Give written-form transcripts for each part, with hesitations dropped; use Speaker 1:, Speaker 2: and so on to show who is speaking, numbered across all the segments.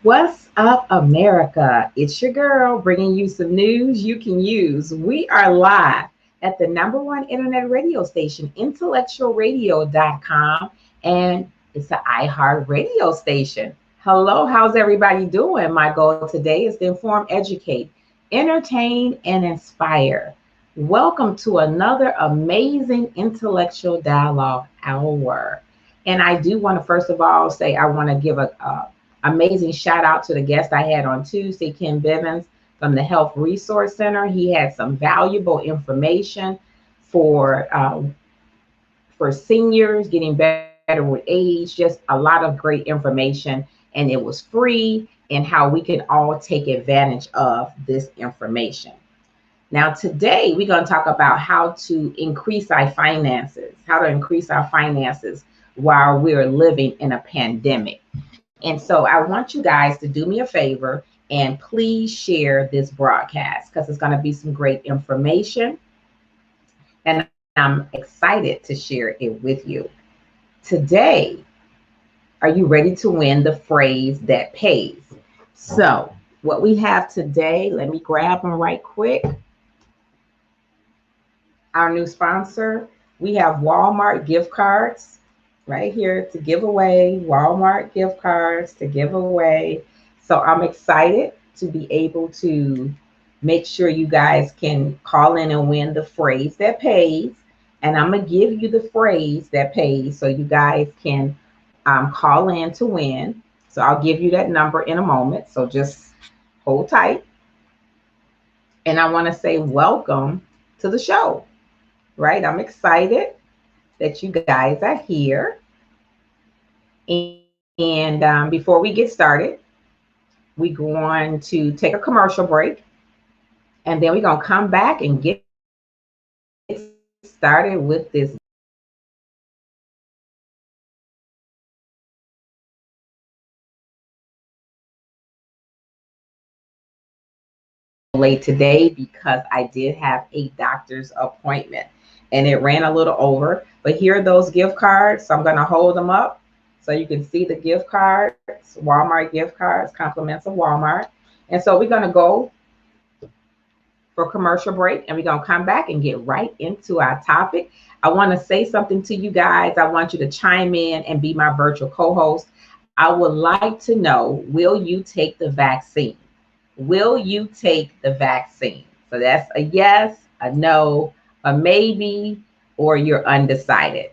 Speaker 1: What's up, America? It's your girl bringing you some news you can use. We are live at the #1 internet radio station, intellectualradio.com, and it's the iHeart radio station. Hello, how's everybody doing? My goal today is to inform, educate, entertain, and inspire. Welcome to another amazing intellectual dialogue hour. And I do want to, first of all, say I want to give a amazing shout out to the guest I had on Tuesday, Ken Bivens from the Health Resource Center. He had some valuable information for seniors getting better with age, just a lot of great information, and it was free, and how we can all take advantage of this information. Now, today we're going to talk about how to increase our finances, while we're living in a pandemic. And so I want you guys to do me a favor and please share this broadcast, because it's going to be some great information. And I'm excited to share it with you. Today, are you ready to win the phrase that pays? So what we have today, let me grab them right quick. Our new sponsor, we have Walmart gift cards right here to give away, Walmart gift cards to give away. So I'm excited to be able to make sure you guys can call in and win the phrase that pays. And I'm going to give you the phrase that pays so you guys can call in to win. So I'll give you that number in a moment. So just hold tight. And I want to say welcome to the show, right? I'm excited that you guys are here. And before we get started, we're going to take a commercial break, and then we're going to come back and get started with this late today because I did have a doctor's appointment and it ran a little over. But here are those gift cards. So I'm going to hold them up so you can see the gift cards, Walmart gift cards, compliments of Walmart. And so we're going to go for commercial break, and we're going to come back and get right into our topic. I want to say something to you guys. I want you to chime in and be my virtual co-host. I would like to know, will you take the vaccine? Will you take the vaccine? So that's a yes, a no, a maybe, or you're undecided.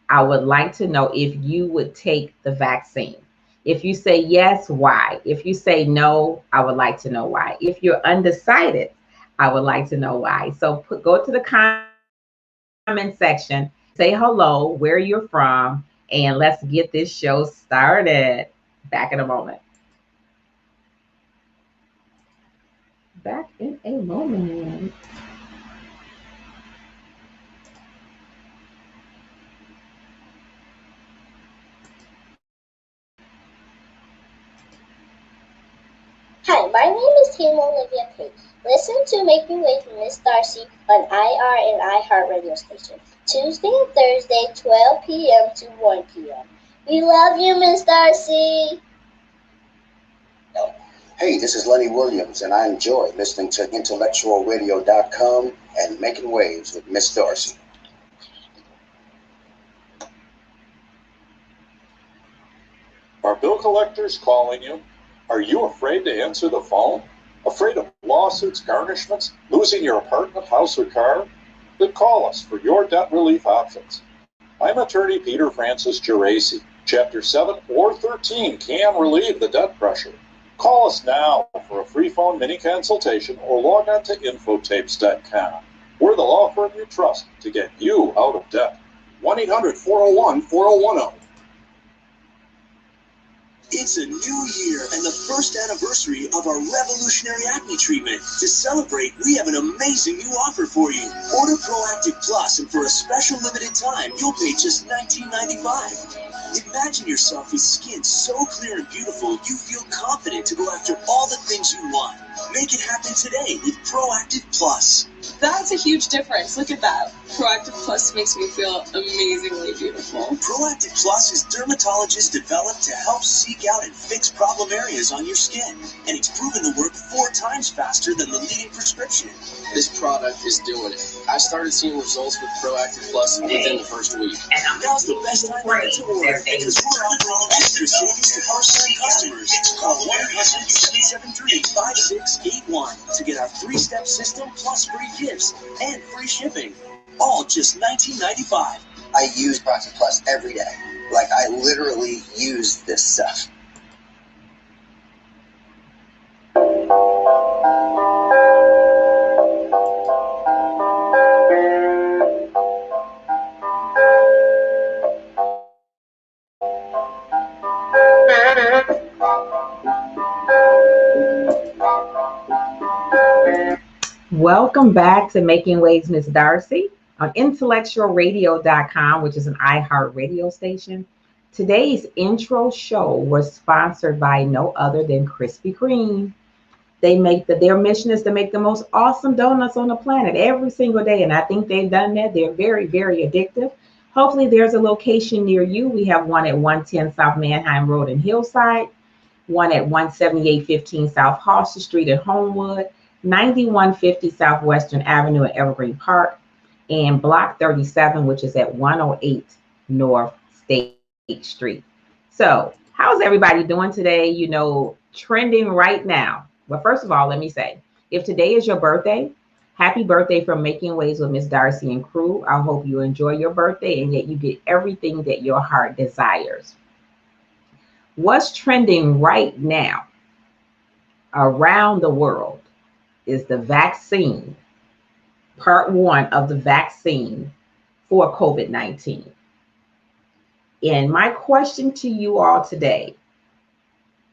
Speaker 1: I would like to know if you would take the vaccine. If you say yes, why? If you say no, I would like to know why. If you're undecided, I would like to know why. So go to the comment section, say hello, where you're from, and let's get this show started. Back in a moment. Back in a moment.
Speaker 2: Hi, my name is Tina Olivia Page. Listen to Making Waves with Miss Darcy on IR and iHeart radio station, Tuesday and Thursday, 12 p.m. to 1 p.m. We love you, Miss Darcy.
Speaker 3: Hey, this is Lenny Williams, and I enjoy listening to intellectualradio.com and Making Waves with Miss Darcy.
Speaker 4: Are bill collectors calling you? Are you afraid to answer the phone? Afraid of lawsuits, garnishments, losing your apartment, house, or car? Then call us for your debt relief options. I'm attorney Peter Francis Geraci. Chapter 7 or 13 can relieve the debt pressure. Call us now for a free phone mini consultation or log on to infotapes.com. We're the law firm you trust to get you out of debt. 1-800-401-4010.
Speaker 5: It's a new year and the first anniversary of our revolutionary acne treatment. To celebrate, we have an amazing new offer for you. Order Proactive Plus, and for a special limited time, you'll pay just $19.95. Imagine yourself with skin so clear and beautiful, you feel confident to go after all the things you want. Make it happen today with Proactive Plus.
Speaker 6: That's a huge difference. Look at that. Proactive Plus makes me feel amazingly beautiful.
Speaker 5: Proactive Plus is dermatologist developed to help seek out and fix problem areas on your skin. And it's proven to work 4 times faster than the leading prescription.
Speaker 7: This product is doing it. I started seeing results with Proactive Plus within the first week.
Speaker 5: Now's the best time to order because we're offering extra savings to first-time customers. Call 1-800-873-5681 to get our 3-step system plus free gifts and free shipping. All just $19.95.
Speaker 3: I use Proactive Plus every day. Like, I literally use this stuff.
Speaker 1: Welcome back to Making Waves Miss Darcy on intellectualradio.com, which is an iHeart radio station. Today's intro show was sponsored by no other than Krispy Kreme. Their mission is to make the most awesome donuts on the planet every single day, and I think they've done that. They're very, very addictive. Hopefully there's a location near you. We have one at 110 South Manheim Road in Hillside, one at 17815 South Halsted Street in Homewood, 9150 Southwestern Avenue at Evergreen Park, and Block 37, which is at 108 North State Street. So how's everybody doing today? You know, trending right now. Well, first of all, let me say, if today is your birthday, happy birthday from Making Waves with Miss Darcy and crew. I hope you enjoy your birthday and that you get everything that your heart desires. What's trending right now around the world is the vaccine, part 1 of the vaccine for COVID-19. And my question to you all today,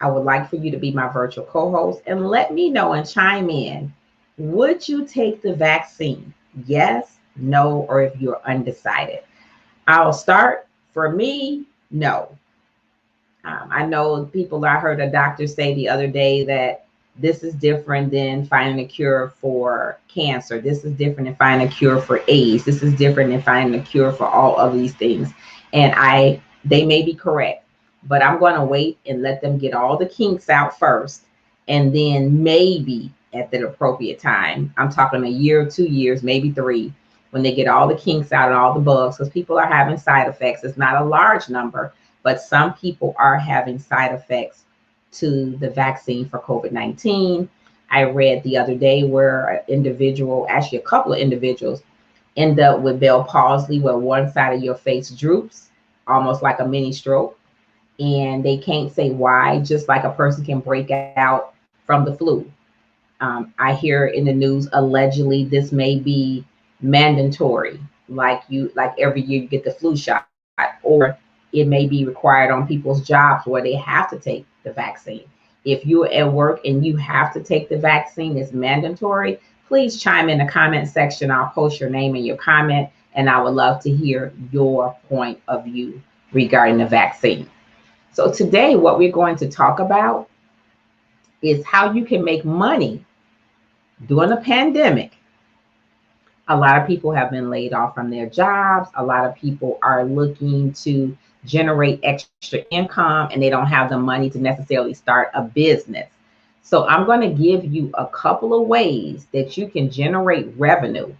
Speaker 1: I would like for you to be my virtual co-host and let me know and chime in. Would you take the vaccine? Yes, no, or if you're undecided? I'll start. For me, no. I know I heard a doctor say the other day that this is different than finding a cure for cancer. This is different than finding a cure for AIDS. This is different than finding a cure for all of these things. And they may be correct, but I'm going to wait and let them get all the kinks out first. And then maybe at the appropriate time, I'm talking a year, 2 years, maybe 3, when they get all the kinks out and all the bugs, because people are having side effects. It's not a large number, but some people are having side effects to the vaccine for COVID-19. I read the other day where an individual, actually a couple of individuals, end up with Bell palsy, where one side of your face droops, almost like a mini stroke. And they can't say why, just like a person can break out from the flu. I hear in the news, allegedly, this may be mandatory, like every year you get the flu shot, or it may be required on people's jobs where they have to take the vaccine. If you're at work and you have to take the vaccine, it's mandatory. Please chime in the comment section. I'll post your name and your comment, and I would love to hear your point of view regarding the vaccine. So today, what we're going to talk about is how you can make money during a pandemic. A lot of people have been laid off from their jobs. A lot of people are looking to generate extra income, and they don't have the money to necessarily start a business. So I'm going to give you a couple of ways that you can generate revenue,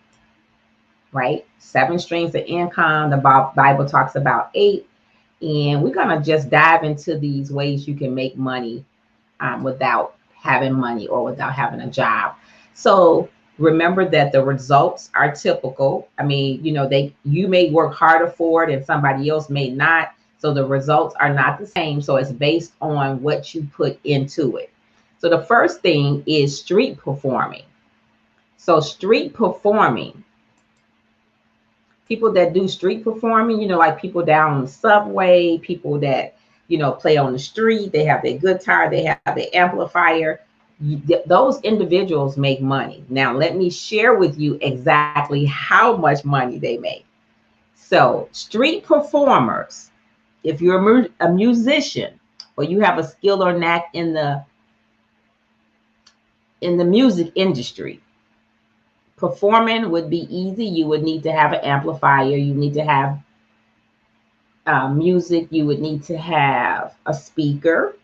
Speaker 1: right? 7 streams of income. The Bible talks about 8. And we're going to just dive into these ways you can make money without having money or without having a job. So remember that the results are typical. I mean, you know, you may work harder for it and somebody else may not. So the results are not the same. So it's based on what you put into it. So the first thing is street performing. So street performing, people that do street performing, you know, like people down on the subway, people that, you know, play on the street, they have their guitar, they have their amplifier. Those individuals make money. Now, let me share with you exactly how much money they make. So street performers, if you're a musician or you have a skill or knack in the music industry, performing would be easy. You would need to have an amplifier. You need to have music. You would need to have a speaker.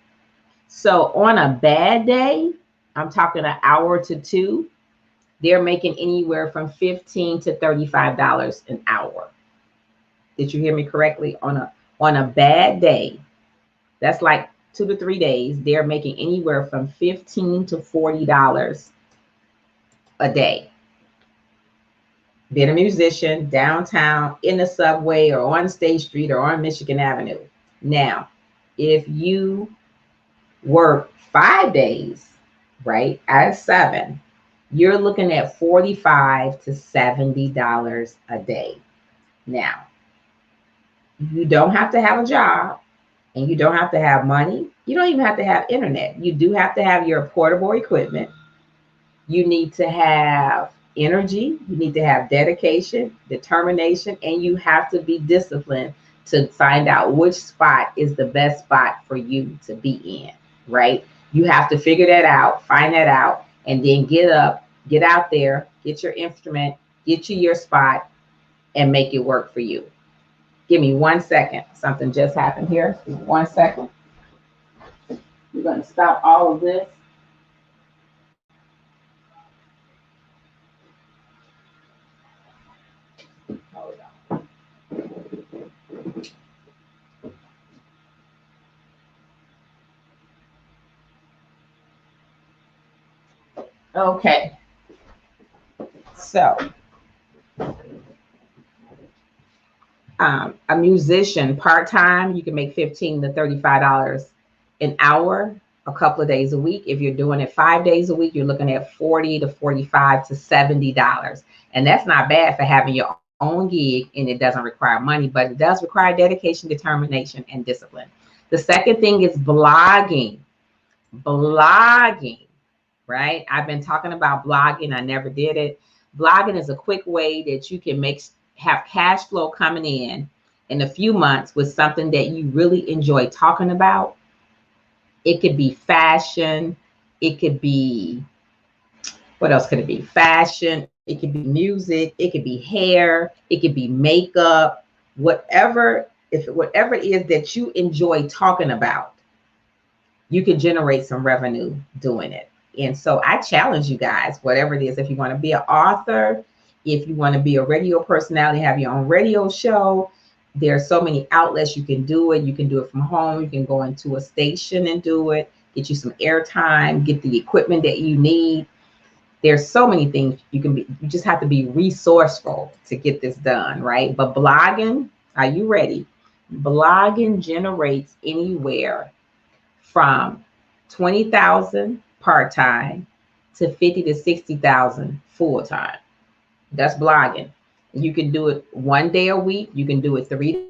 Speaker 1: So on a bad day, I'm talking an hour to 2, they're making anywhere from $15 to $35 an hour. Did you hear me correctly? On a bad day, that's like 2 to 3 days, they're making anywhere from $15 to $40 a day. Being a musician downtown, in the subway, or on State Street, or on Michigan Avenue. Now, if you work 5 days, right, out of 7, you're looking at $45 to $70 a day. Now, you don't have to have a job, and you don't have to have money. You don't even have to have internet. You do have to have your portable equipment. You need to have energy. You need to have dedication, determination, and you have to be disciplined to find out which spot is the best spot for you to be in, right? You have to figure that out, find that out, and then get up, get out there, get your instrument, get you your spot, and make it work for you. Give me 1 second. Something just happened here. 1 second. We're going to stop all of this. Hold on. Okay. So, a musician part-time, you can make $15 to $35 an hour, a couple of days a week. If you're doing it 5 days a week, you're looking at $40 to $45 to $70. And that's not bad for having your own gig, and it doesn't require money, but it does require dedication, determination, and discipline. The second thing is blogging. Blogging, right? I've been talking about blogging. I never did it. Blogging is a quick way that you can have cash flow coming in a few months with something that you really enjoy talking about. It could be fashion. It could be, what else could it be? Fashion. It could be music. It could be hair. It could be makeup. Whatever it is that you enjoy talking about, you can generate some revenue doing it. And so I challenge you guys, whatever it is, if you want to be an author, if you want to be a radio personality, have your own radio show, there are so many outlets you can do it. You can do it from home. You can go into a station and do it, get you some airtime, get the equipment that you need. There's so many things you can be. You just have to be resourceful to get this done, right? But blogging, are you ready? Blogging generates anywhere from $20,000 part-time to $50,000 to $60,000 full-time. That's blogging. You can do it 1 day a week. You can do it 3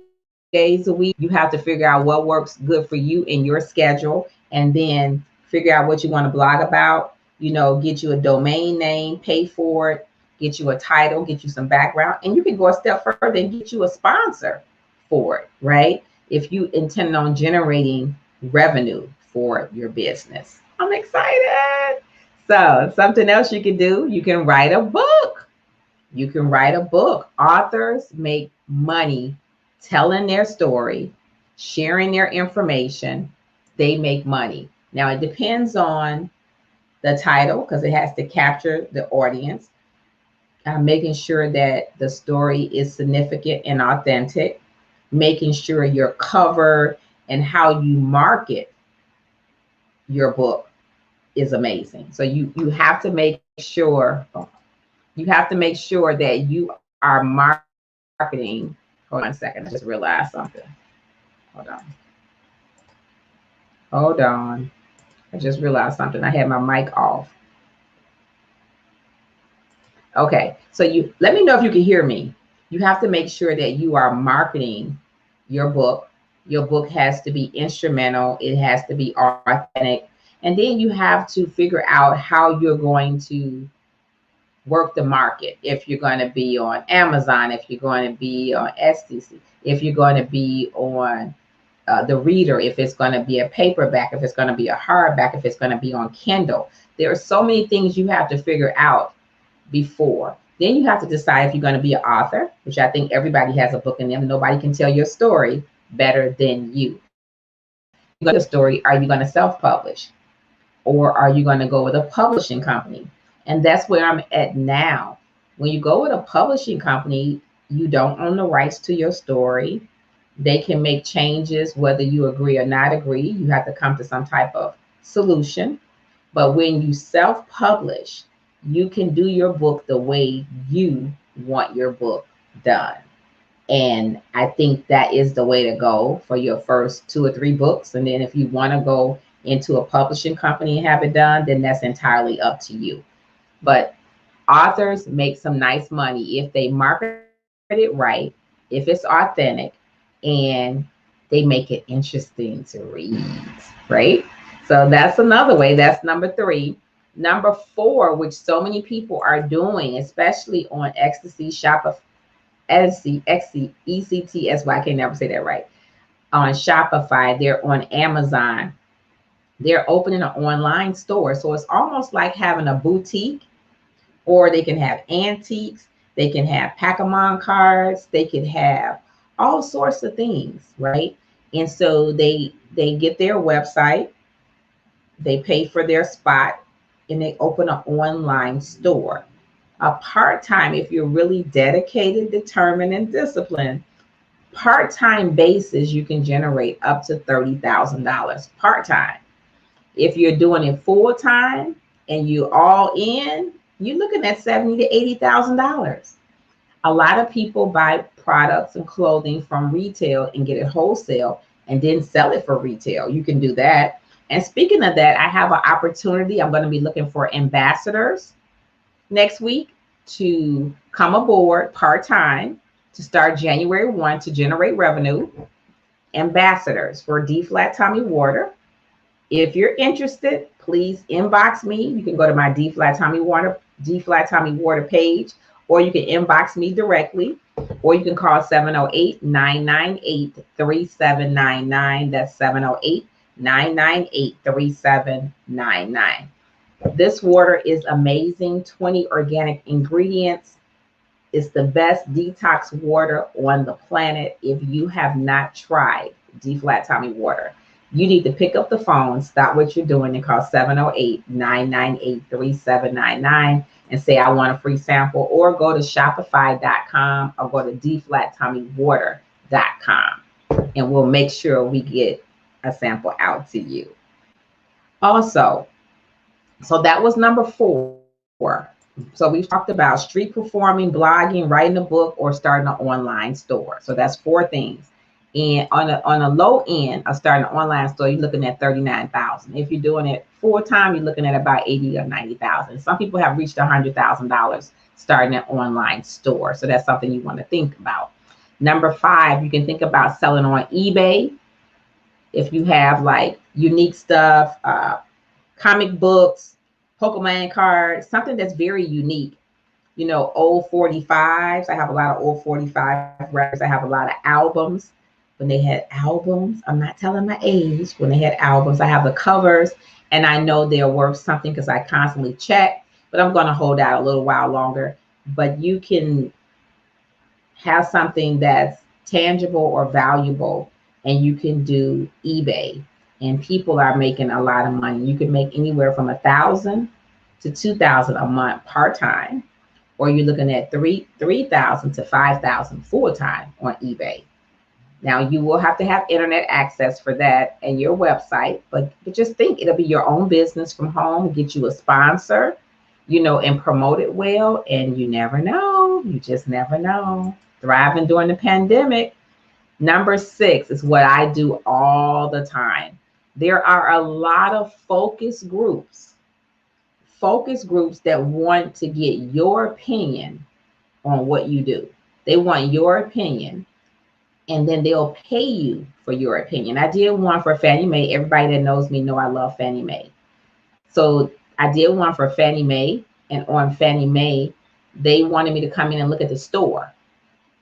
Speaker 1: days a week. You have to figure out what works good for you in your schedule, and then figure out what you want to blog about. You know, get you a domain name, pay for it, get you a title, get you some background, and you can go a step further and get you a sponsor for it, right? If you intend on generating revenue for your business. I'm excited. So something else you can do, you can write a book. You can write a book. Authors make money telling their story, sharing their information. They make money. Now, it depends on the title, because it has to capture the audience, making sure that the story is significant and authentic, making sure your cover and how you market your book is amazing. So you have to make sure that you are marketing. Hold on a second, I just realized something. Hold on. I just realized something. I had my mic off. Okay, so let me know if you can hear me. You have to make sure that you are marketing your book. Your book has to be instrumental. It has to be authentic. And then you have to figure out how you're going to work the market. If you're going to be on Amazon, if you're going to be on STC, if you're going to be on the reader, if it's going to be a paperback, if it's going to be a hardback, if it's going to be on Kindle. There are so many things you have to figure out before. Then you have to decide if you're going to be an author, which I think everybody has a book in them. Nobody can tell your story better than you. Your story, are you going to self-publish? Or are you going to go with a publishing company? And that's where I'm at now. When you go with a publishing company, you don't own the rights to your story. They can make changes whether you agree or not agree. You have to come to some type of solution. But when you self-publish, you can do your book the way you want your book done. And I think that is the way to go for your first 2 or 3 books. And then if you want to go into a publishing company and have it done, then that's entirely up to you. But authors make some nice money if they market it right, if it's authentic, and they make it interesting to read, right? So that's another way. That's number 3. Number 4, which so many people are doing, especially on Ecstasy, Shopify, ECTSY, I can never say that right. On Shopify, they're on Amazon. They're opening an online store. So it's almost like having a boutique, or they can have antiques. They can have Pokemon cards. They could have all sorts of things, right? And so they get their website, they pay for their spot, and they open an online store. A part-time, if you're really dedicated, determined, and disciplined, part-time basis, you can generate up to $30,000 part-time. If you're doing it full-time and you all in, you're looking at $70,000 to $80,000. A lot of people buy products and clothing from retail and get it wholesale and then sell it for retail. You can do that. And speaking of that, I have an opportunity. I'm going to be looking for ambassadors next week to come aboard part-time to start January 1 to generate revenue. Ambassadors for D-Flat Tommy Water. If you're interested, please inbox me. You can go to my D-Flat Tommy Water page, or you can inbox me directly, or you can call 708-998-3799. That's 708-998-3799. This water is amazing. 20 organic ingredients. It's the best detox water on the planet. If you have not tried D-Flat Tommy Water, you need to pick up the phone, stop what you're doing, and call 708-998-3799 and say, I want a free sample, or go to Shopify.com or go to DFlatTommyWater.com, and we'll make sure we get a sample out to you. Also, so that was number 4. So we've talked about street performing, blogging, writing a book, or starting an online store. So that's 4 things. And on a low end of starting an online store, you're looking at $39,000. If you're doing it full time, you're looking at about $80,000 or $90,000. Some people have reached $100,000 starting an online store. So that's something you want to think about. Number 5, you can think about selling on eBay. If you have like unique stuff, comic books, Pokemon cards, something that's very unique. You know, old 45s. I have a lot of old 45 records. I have a lot of albums. When they had albums, I'm not telling my age, when they had albums, I have the covers, and I know they're worth something because I constantly check, but I'm going to hold out a little while longer. But you can have something that's tangible or valuable, and you can do eBay, and people are making a lot of money. You can make anywhere from $1,000 to $2,000 a month part-time, or you're looking at $3,000 to $5,000 full-time on eBay. Now, you will have to have internet access for that and your website, but just think it'll be your own business from home, get you a sponsor, you know, and promote it well. And you never know. You just never know. Thriving during the pandemic. Number 6 is what I do all the time. There are a lot of focus groups that want to get your opinion on what you do. They want your opinion, and then they'll pay you for your opinion. I did one for Fannie Mae. Everybody that knows me know I love Fannie Mae. So I did one for Fannie Mae, and on Fannie Mae, they wanted me to come in and look at the store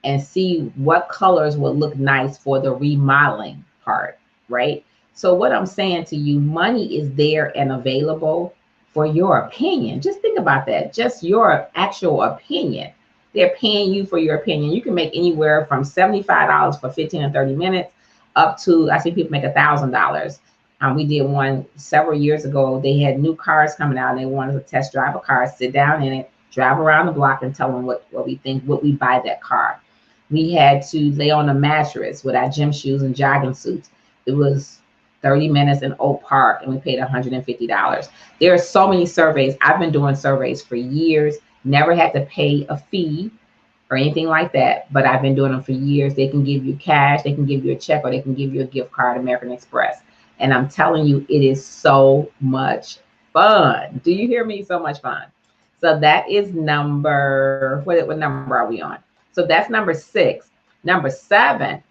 Speaker 1: and see what colors would look nice for the remodeling part, right? So what I'm saying to you, money is there and available for your opinion. Just think about that, just your actual opinion. They're paying you for your opinion. You can make anywhere from $75 for 15 or 30 minutes up to, I see people make $1,000. We did one several years ago. They had new cars coming out and they wanted to test drive a car, sit down in it, drive around the block and tell them what we think, would we buy that car. We had to lay on a mattress with our gym shoes and jogging suits. It was 30 minutes in Oak Park and we paid $150. There are so many surveys. I've been doing surveys for years, never had to pay a fee or anything like that, but I've been doing them for years. They can give you cash, they can give you a check, or they can give you a gift card, American Express. And I'm telling you, it is so much fun. Do you hear me? So much fun. So that is number, what number are we on? So that's number 6. Number 7,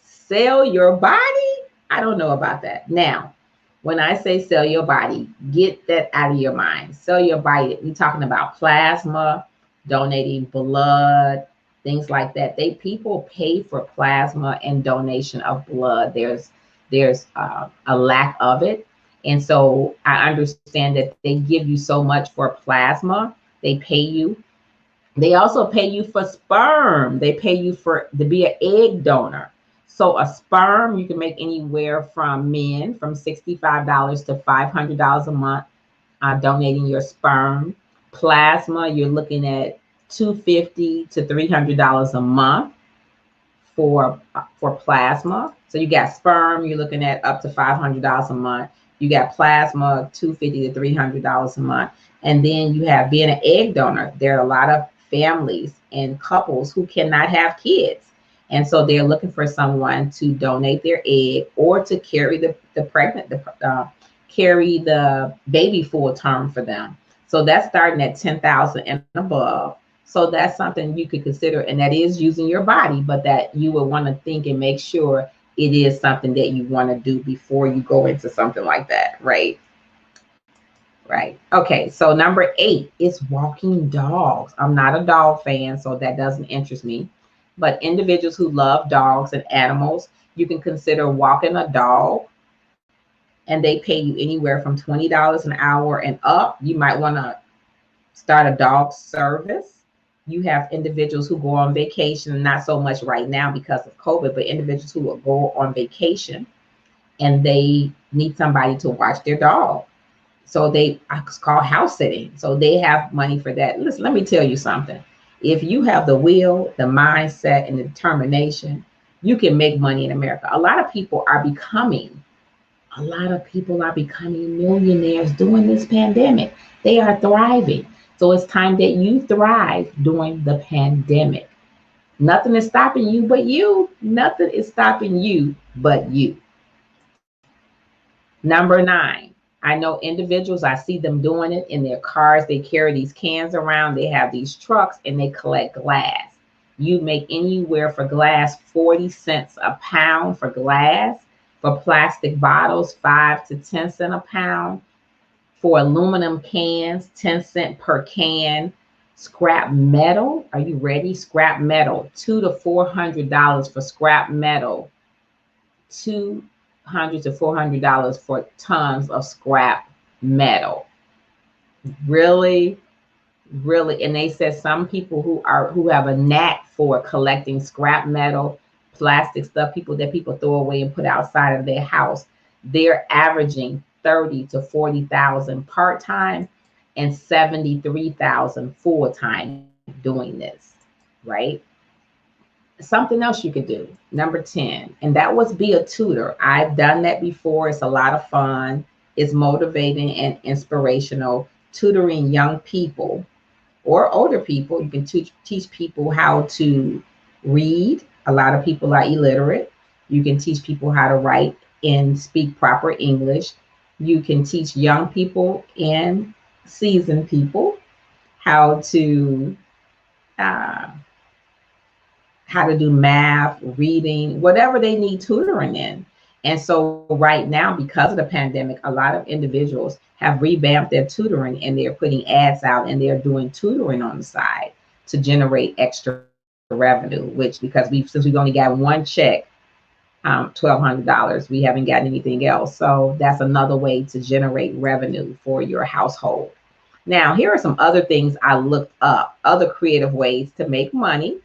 Speaker 1: sell your body. I don't know about that. Now, when I say sell your body, get that out of your mind. Sell your body. We're talking about plasma, donating blood, things like that. People pay for plasma and donation of blood. There's a lack of it. And so I understand that they give you so much for plasma. They pay you. They also pay you for sperm. They pay you to be an egg donor. So a sperm, you can make anywhere from men from $65 to $500 a month donating your sperm. Plasma, you're looking at $250 to $300 a month for plasma. So you got sperm, you're looking at up to $500 a month. You got plasma, $250 to $300 a month. And then you have being an egg donor. There are a lot of families and couples who cannot have kids. And so they're looking for someone to donate their egg or to carry carry the baby full term for them. So that's starting at $10,000 and above. So that's something you could consider, and that is using your body, but that you would want to think and make sure it is something that you want to do before you go into something like that, right? Right. Okay. So number 8 is walking dogs. I'm not a dog fan, so that doesn't interest me. But individuals who love dogs and animals, you can consider walking a dog, and they pay you anywhere from $20 an hour and up. You might want to start a dog service. You have individuals who go on vacation, not so much right now because of COVID, but individuals who will go on vacation and they need somebody to watch their dog. So it's called house sitting. So they have money for that. Listen, let me tell you something. If you have the will, the mindset, and the determination, you can make money in America. A lot of people are becoming millionaires during this pandemic. They are thriving. So it's time that you thrive during the pandemic. Nothing is stopping you but you. Nothing is stopping you but you. Number 9. I know individuals, I see them doing it in their cars. They carry these cans around. They have these trucks and they collect glass. You make anywhere for glass 40 cents a pound for glass. For plastic bottles, 5 to 10 cents a pound. For aluminum cans, 10 cents per can. Scrap metal, are you ready? Scrap metal, $200 to $400 for scrap metal. $200 to $400 for tons of scrap metal. Really, really. And they said some people who have a knack for collecting scrap metal, plastic stuff, people throw away and put outside of their house, they're averaging $30,000 to $40,000 part-time and 73,000 full-time doing this, right? Something else you could do, number 10, and that was be a tutor. I've done that before. It's a lot of fun. It's motivating and inspirational, tutoring young people or older people. You can teach people how to read. A lot of people are illiterate. You can teach people how to write and speak proper English. You can teach young people and seasoned people how to do math, reading, whatever they need tutoring in. And so right now, because of the pandemic, a lot of individuals have revamped their tutoring, and they're putting ads out, and they're doing tutoring on the side to generate extra revenue, which, because since we've only got one check, $1,200, we haven't gotten anything else. So that's another way to generate revenue for your household. Now, here are some other things I looked up, other creative ways to make money.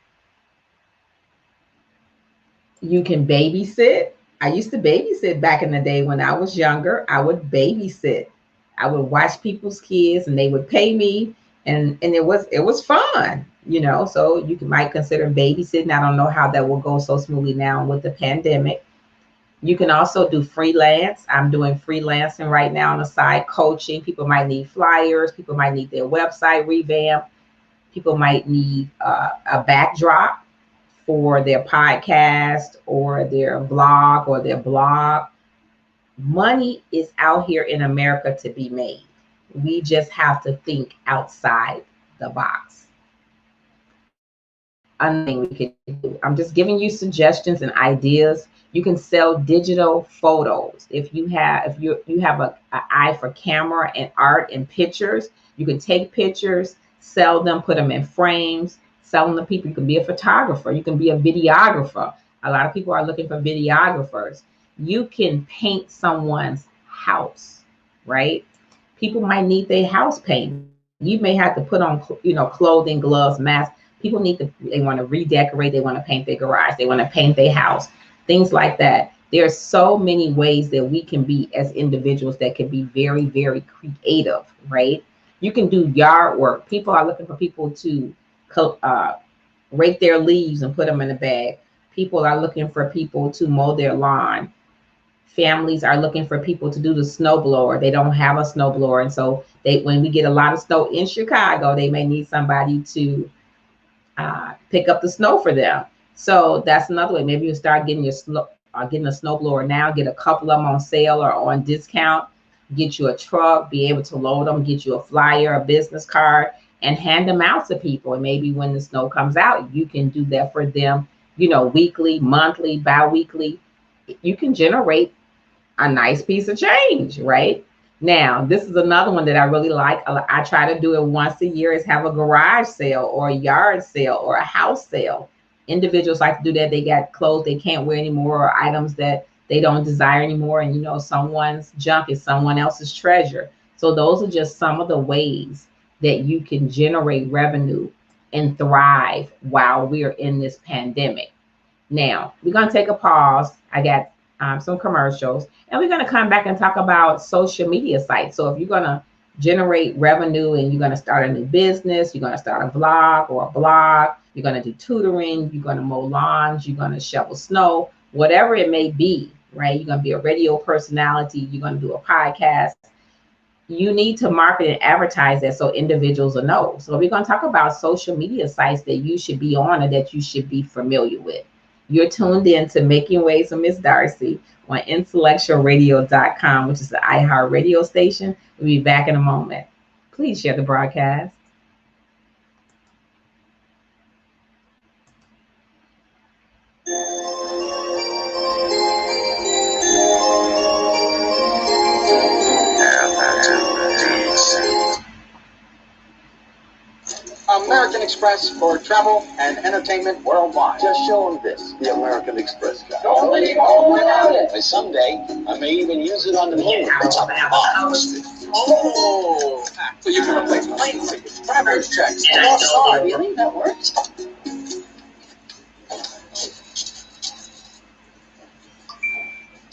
Speaker 1: You can babysit. I used to babysit back in the day when I was younger. I would babysit. I would watch people's kids, and they would pay me, and it was fun, you know. So you might consider babysitting. I don't know how that will go so smoothly now with the pandemic. You can also do freelance. I'm doing freelancing right now on the side, coaching. People might need flyers. People might need their website revamped. People might need a backdrop for their podcast or their blog or their blog. Money is out here in America to be made. We just have to think outside the box. Another thing we can do, I'm just giving you suggestions and ideas. You can sell digital photos. If you have an eye for camera and art and pictures, you can take pictures, sell them, put them in frames, sell them to people. You can be a photographer. You can be a videographer. A lot of people are looking for videographers. You can paint someone's house, right? People might need their house painted. You may have to put on, clothing, gloves, masks. People they want to redecorate. They want to paint their garage. They want to paint their house, things like that. There are so many ways that we can be as individuals that can be very, very creative, right? You can do yard work. People are looking for people to rake their leaves and put them in a bag. People are looking for people to mow their lawn. Families are looking for people to do the snowblower. They don't have a snowblower, and so when we get a lot of snow in Chicago, they may need somebody to pick up the snow for them. So that's another way. Maybe you start getting a snowblower now. Get a couple of them on sale or on discount. Get you a truck. Be able to load them. Get you a flyer, a business card, and hand them out to people. And maybe when the snow comes out, you can do that for them. Weekly, monthly, bi-weekly. You can generate a nice piece of change, right? Now, this is another one that I really like. I try to do it once a year, is have a garage sale or a yard sale or a house sale. Individuals like to do that. They got clothes they can't wear anymore, or items that they don't desire anymore. And, someone's junk is someone else's treasure. So those are just some of the ways that you can generate revenue and thrive while we're in this pandemic. Now, we're going to take a pause. I got some commercials, and we're going to come back and talk about social media sites. So if you're going to generate revenue and you're going to start a new business, you're going to start a vlog or a blog, you're going to do tutoring, you're going to mow lawns, you're going to shovel snow, whatever it may be, right? You're going to be a radio personality, you're going to do a podcast. You need to market and advertise that so individuals will know. So we're going to talk about social media sites that you should be on or that you should be familiar with. You're tuned in to Making Waves with Miss Darcy on intellectualradio.com, which is the iHeart radio station. We'll be back in a moment. Please share the broadcast.
Speaker 8: American Express for travel and entertainment worldwide. Just show them this, the American Express guy. Don't leave home without it. And someday, I may even use it on the moon. Oh! So you can replace plane tickets, traveler's checks, lost card. Really? That works?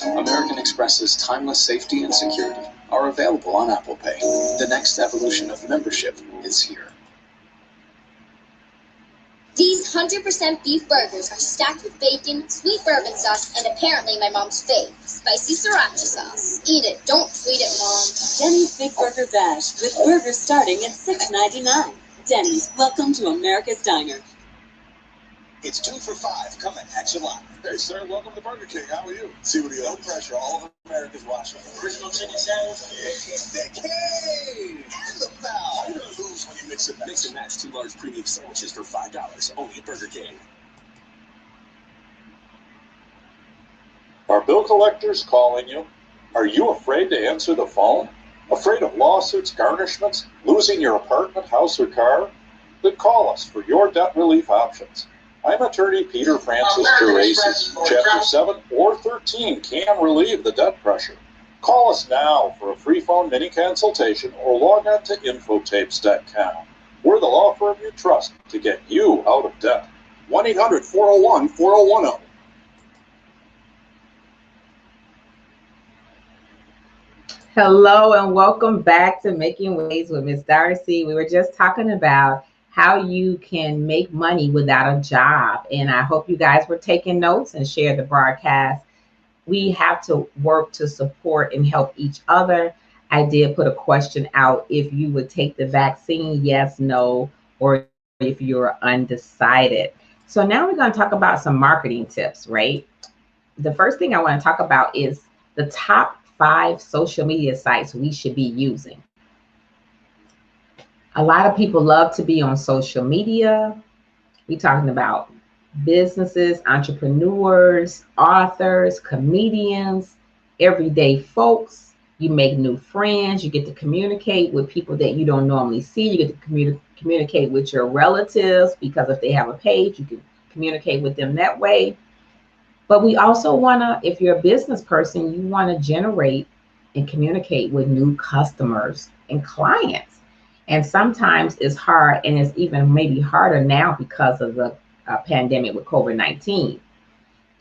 Speaker 8: American Express's timeless safety and security. are available on Apple Pay. The next evolution of membership is here.
Speaker 2: These 100% beef burgers are stacked with bacon, sweet bourbon sauce, and apparently my mom's fave, spicy sriracha sauce. Eat it, don't tweet it, Mom.
Speaker 9: Denny's Big Burger Bash, with burgers starting at $6.99. Denny's, welcome to America's Diner.
Speaker 5: It's 2 for $5 coming at July.
Speaker 4: Hey, sir, welcome to Burger King. How are you?
Speaker 5: See what no pressure. All of America's watching.
Speaker 7: Original chicken sandwich.
Speaker 5: The cave and the foul. You're gonna lose when you mix and match.
Speaker 7: Mix and match 2 large premium sandwiches for $5 only at Burger King.
Speaker 4: Are bill collectors calling you? Are you afraid to answer the phone? Afraid of lawsuits, garnishments, losing your apartment, house, or car? Then call us for your debt relief options. I'm attorney Peter Francis Geraci. Chapter 7 or 13 can relieve the debt pressure. Call us now for a free phone mini consultation or log on to infotapes.com. We're the law firm you trust to get you out of debt. 1-800-401-4010.
Speaker 1: Hello and welcome back to Making Waves with Miss Darcy. We were just talking about how you can make money without a job. And I hope you guys were taking notes and share the broadcast. We have to work to support and help each other. I did put a question out if you would take the vaccine, yes, no, or if you're undecided. So now we're going to talk about some marketing tips, right? The first thing I want to talk about is the top 5 social media sites we should be using. A lot of people love to be on social media. We're talking about businesses, entrepreneurs, authors, comedians, everyday folks. You make new friends. You get to communicate with people that you don't normally see. You get to communicate with your relatives because if they have a page, you can communicate with them that way. But we also want to, if you're a business person, you want to generate and communicate with new customers and clients. And sometimes it's hard, and it's even maybe harder now because of the pandemic with COVID-19.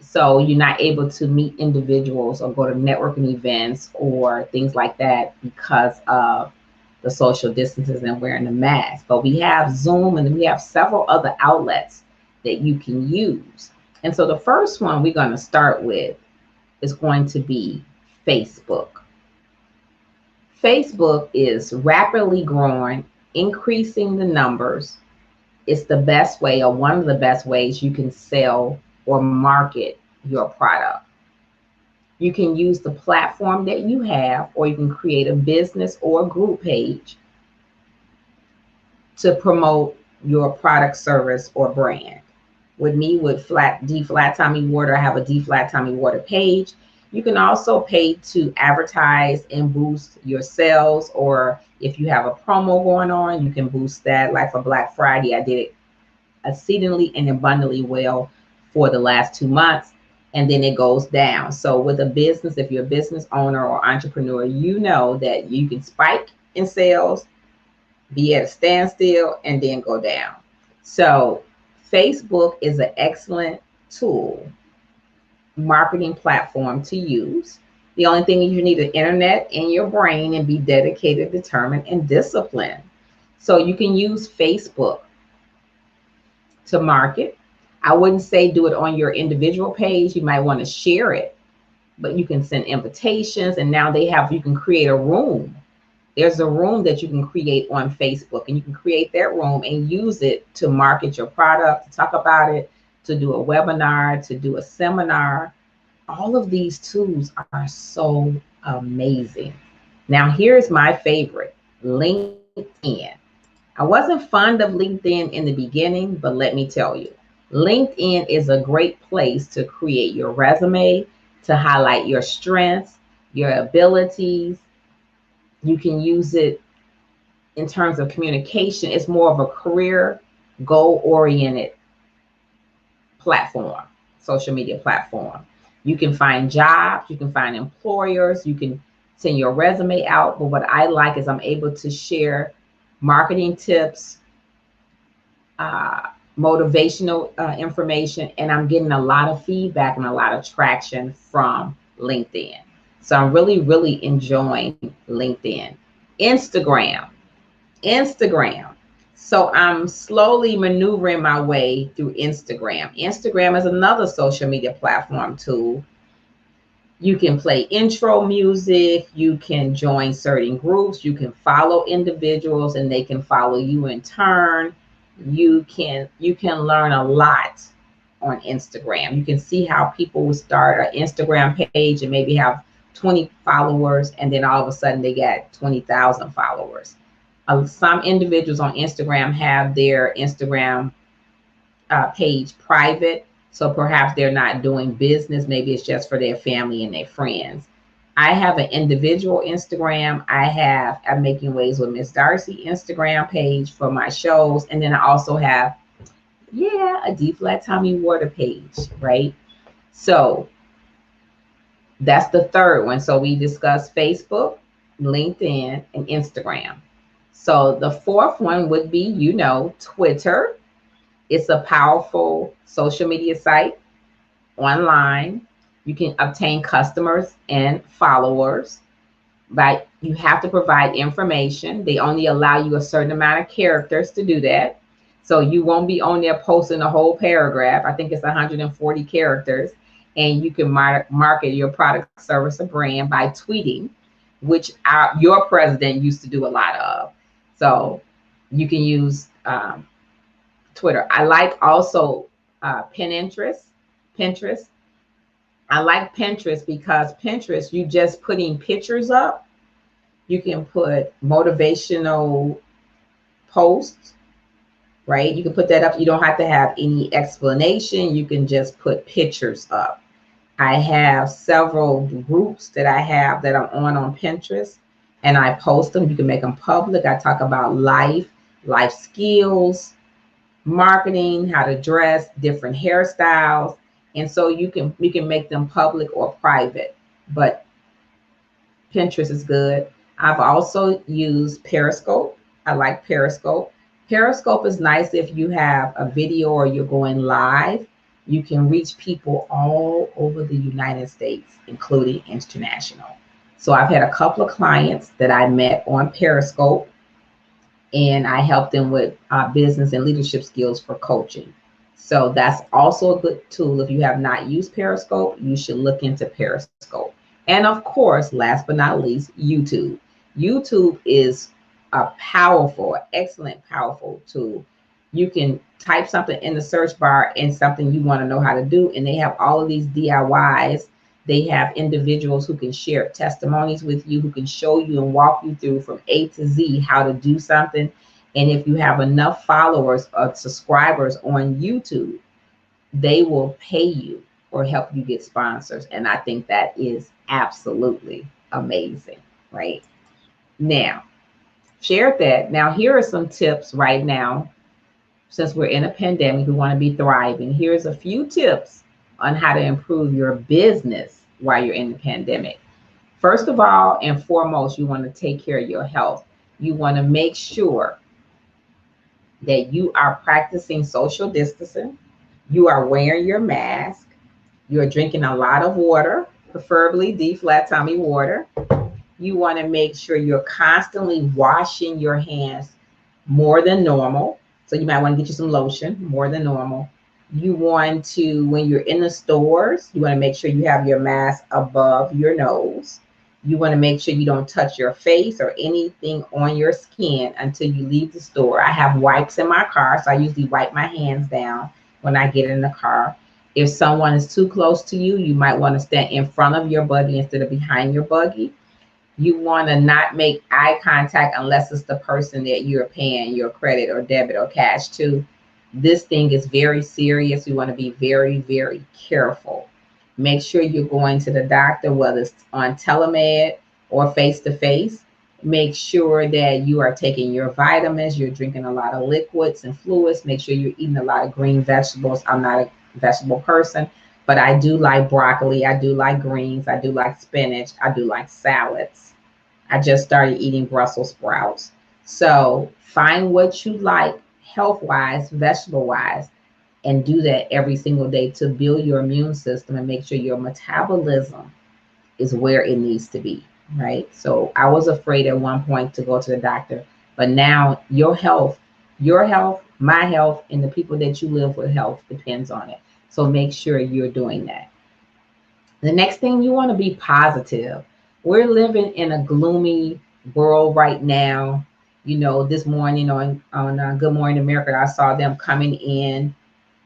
Speaker 1: So you're not able to meet individuals or go to networking events or things like that because of the social distances and wearing the mask. But we have Zoom and we have several other outlets that you can use. And so the first one we're going to start with is going to be Facebook. Facebook is rapidly growing, increasing the numbers. It's the best way, or one of the best ways you can sell or market your product. You can use the platform that you have, or you can create a business or group page to promote your product, service, or brand. With me, with D Flat Tommy Water, I have a D Flat Tommy Water page. You can also pay to advertise and boost your sales, or if you have a promo going on, you can boost that. Like for Black Friday, I did it exceedingly and abundantly well for the last 2 months, and then it goes down. So with a business, if you're a business owner or entrepreneur, you know that you can spike in sales, be at a standstill, and then go down. So Facebook is an excellent tool, marketing platform to use. The only thing is you need an internet in your brain and be dedicated, determined, and disciplined. So you can use Facebook to market. I wouldn't say do it on your individual page. You might want to share it, but you can send invitations, and now you can create a room. There's a room that you can create on Facebook, and you can create that room and use it to market your product, to talk about it, to do a webinar, to do a seminar. All of these tools are so amazing. Now, here's my favorite, LinkedIn. I wasn't fond of LinkedIn in the beginning, but let me tell you, LinkedIn is a great place to create your resume, to highlight your strengths, your abilities. You can use it in terms of communication. It's more of a career, goal-oriented platform, social media platform. You can find jobs, you can find employers, you can send your resume out. But what I like is I'm able to share marketing tips, motivational information, and I'm getting a lot of feedback and a lot of traction from LinkedIn. So I'm really, really enjoying LinkedIn. Instagram. So I'm slowly maneuvering my way through Instagram. Instagram is another social media platform tool. You can play intro music, you can join certain groups, you can follow individuals and they can follow you in turn. You can learn a lot on Instagram. You can see how people will start an Instagram page and maybe have 20 followers, and then all of a sudden they got 20,000 followers. Some individuals on Instagram have their Instagram page private, so perhaps they're not doing business. Maybe it's just for their family and their friends. I have an individual Instagram. I have a Making Waves with Miss Darcy Instagram page for my shows, and then I also have a D Flat Tommy Water page, right? So that's the third one. So we discussed Facebook, LinkedIn, and Instagram. So the fourth one would be, Twitter. It's a powerful social media site online. You can obtain customers and followers, but you have to provide information. They only allow you a certain amount of characters to do that. So you won't be on there posting a whole paragraph. I think it's 140 characters. And you can market your product, service, or brand by tweeting, which your president used to do a lot of. So you can use Twitter. I like also Pinterest. I like Pinterest because Pinterest, you just putting pictures up. You can put motivational posts, right? You can put that up. You don't have to have any explanation. You can just put pictures up. I have several groups that I'm on Pinterest, and I post them. You can make them public. I talk about life skills, marketing, how to dress, different hairstyles. And so you can make them public or private, but Pinterest is good. I've also used Periscope. I like Periscope. Periscope is nice if you have a video or you're going live. You can reach people all over the United States, including international. So I've had a couple of clients that I met on Periscope, and I help them with business and leadership skills for coaching. So that's also a good tool. If you have not used Periscope, you should look into Periscope. And of course, last but not least, YouTube. YouTube is a powerful, excellent, powerful tool. You can type something in the search bar and something you want to know how to do, and they have all of these DIYs. They have individuals who can share testimonies with you, who can show you and walk you through from A to Z how to do something. And if you have enough followers or subscribers on YouTube, they will pay you or help you get sponsors. And I think that is absolutely amazing, right? Now, shared that. Now, here are some tips right now. Since we're in a pandemic, we want to be thriving. Here's a few tips on how to improve your business while you're in the pandemic. First of all and foremost, you want to take care of your health. You want to make sure that you are practicing social distancing. You are wearing your mask. You're drinking a lot of water, preferably D Flat Tommy water. You want to make sure you're constantly washing your hands more than normal. So you might want to get you some lotion, more than normal. You want to, when you're in the stores, you want to make sure you have your mask above your nose. You want to make sure you don't touch your face or anything on your skin until you leave the store. I have wipes in my car, so I usually wipe my hands down when I get in the car. If someone is too close to you, you might want to stand in front of your buggy instead of behind your buggy. You want to not make eye contact unless it's the person that you're paying your credit or debit or cash to. This thing is very serious. You want to be very, very careful. Make sure you're going to the doctor, whether it's on telemed or face-to-face. Make sure that you are taking your vitamins. You're drinking a lot of liquids and fluids. Make sure you're eating a lot of green vegetables. I'm not a vegetable person, but I do like broccoli. I do like greens. I do like spinach. I do like salads. I just started eating Brussels sprouts. So find what you like health-wise, vegetable-wise, and do that every single day to build your immune system and make sure your metabolism is where it needs to be, right? So I was afraid at one point to go to the doctor, but now your health, my health, and the people that you live with health depends on it. So make sure you're doing that. The next thing, you want to be positive. We're living in a gloomy world right now. You know, this morning on Good Morning America, I saw them coming in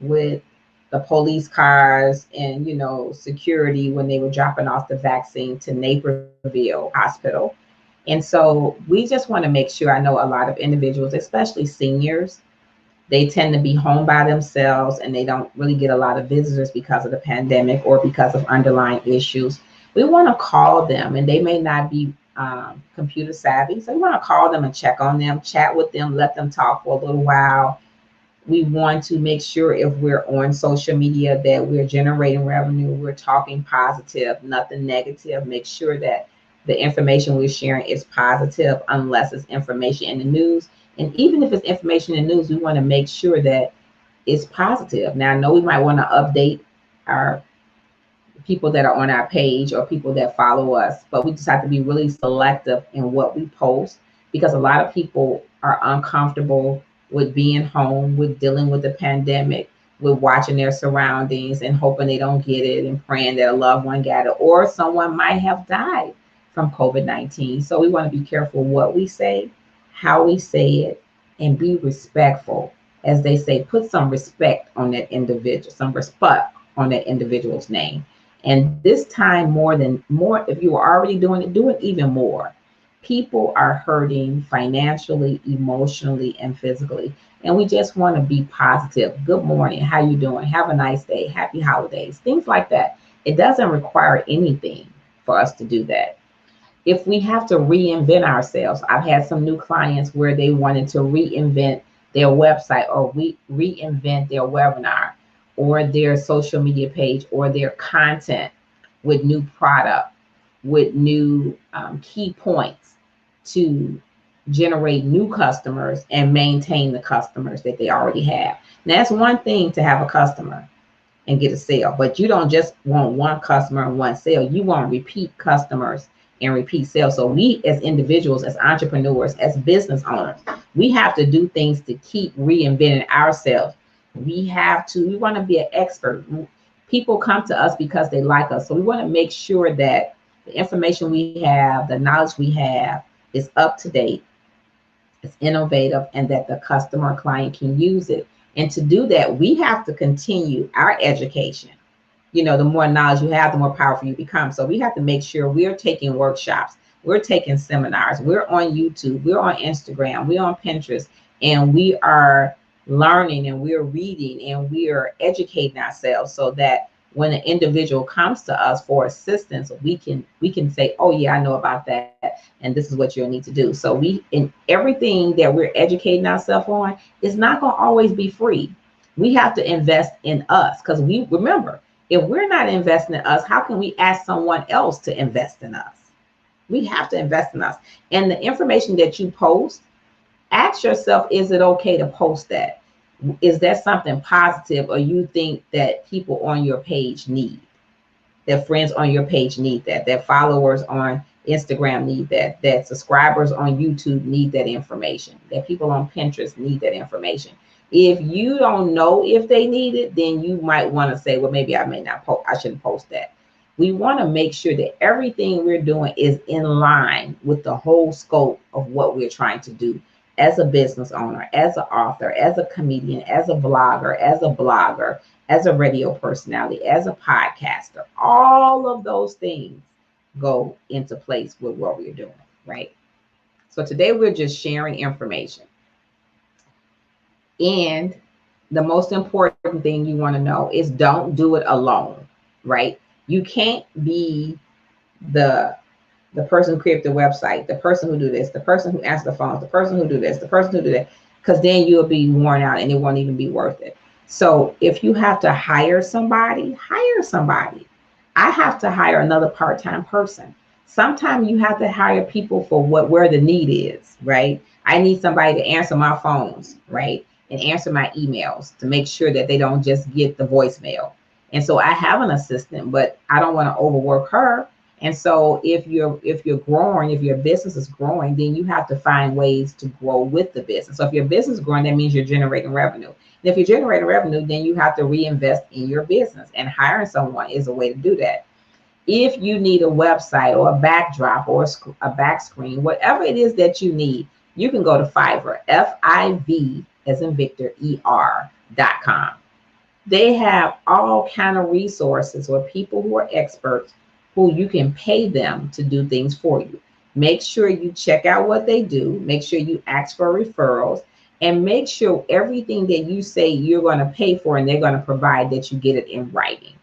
Speaker 1: with the police cars and, you know, security when they were dropping off the vaccine to Naperville Hospital. And so we just want to make sure, I know a lot of individuals, especially seniors, they tend to be home by themselves and they don't really get a lot of visitors because of the pandemic or because of underlying issues. We want to call them, and they may not be computer savvy. So we want to call them and check on them, chat with them, let them talk for a little while. We want to make sure if we're on social media that we're generating revenue, we're talking positive, nothing negative. Make sure that the information we're sharing is positive unless it's information in the news. And even if it's information in the news, we want to make sure that it's positive. Now, I know we might want to update our people that are on our page or people that follow us, but we just have to be really selective in what we post, because a lot of people are uncomfortable with being home, with dealing with the pandemic, with watching their surroundings and hoping they don't get it and praying that a loved one got it, or someone might have died from COVID-19. So we want to be careful what we say, how we say it, and be respectful. As they say, put some respect on that individual, some respect on that individual's name. And this time more, if you were already doing it, do it even more. People are hurting financially, emotionally, and physically. And we just want to be positive. Good morning. How you doing? Have a nice day. Happy holidays. Things like that. It doesn't require anything for us to do that. If we have to reinvent ourselves, I've had some new clients where they wanted to reinvent their website or reinvent their webinar or their social media page or their content with new product, with new key points to generate new customers and maintain the customers that they already have. Now, that's one thing to have a customer and get a sale, but you don't just want one customer and one sale. You want repeat customers and repeat sales. So we as individuals, as entrepreneurs, as business owners, we have to do things to keep reinventing ourselves. We want to be an expert. People come to us because they like us. So we want to make sure that the information we have, the knowledge we have is up to date, it's innovative, and that the customer or client can use it. And to do that, we have to continue our education. You know, the more knowledge you have, the more powerful you become. So we have to make sure we're taking workshops, we're taking seminars, we're on YouTube, we're on Instagram, we're on Pinterest, and we are learning and we're reading and we are educating ourselves so that when an individual comes to us for assistance, we can say, oh yeah, I know about that, and this is what you'll need to do. So we, in everything that we're educating ourselves on, is not going to always be free. We have to invest in us, because we remember, if we're not investing in us, how can we ask someone else to invest in us? We have to invest in us. And the information that you post, ask yourself, is it okay to post that? Is that something positive, or you think that people on your page need, that friends on your page need that followers on Instagram need that subscribers on YouTube need that information, that people on Pinterest need that information? If you don't know if they need it, then you might want to say, well, maybe I shouldn't post that. We want to make sure that everything we're doing is in line with the whole scope of what we're trying to do as a business owner, as an author, as a comedian, as a vlogger, as a blogger, as a radio personality, as a podcaster. All of those things go into place with what we're doing, right? So today we're just sharing information. And the most important thing you want to know is don't do it alone, right? You can't be the person who created the website, the person who do this, the person who answers the phones, the person who do this, the person who do that, because then you'll be worn out and it won't even be worth it. So if you have to hire somebody, hire somebody. I have to hire another part-time person. Sometimes you have to hire people for where the need is, right? I need somebody to answer my phones, right? And answer my emails to make sure that they don't just get the voicemail. And so I have an assistant, but I don't want to overwork her. And so if you're growing, if your business is growing, then you have to find ways to grow with the business. So if your business is growing, that means you're generating revenue. And if you're generating revenue, then you have to reinvest in your business, and hiring someone is a way to do that. If you need a website or a backdrop or a back screen, whatever it is that you need, you can go to Fiverr, FIV as in Victor, ER.com. They have all kind of resources or people who are experts who you can pay them to do things for you. Make sure you check out what they do. Make sure you ask for referrals, and make sure everything that you say you're going to pay for and they're going to provide, that you get it in writing.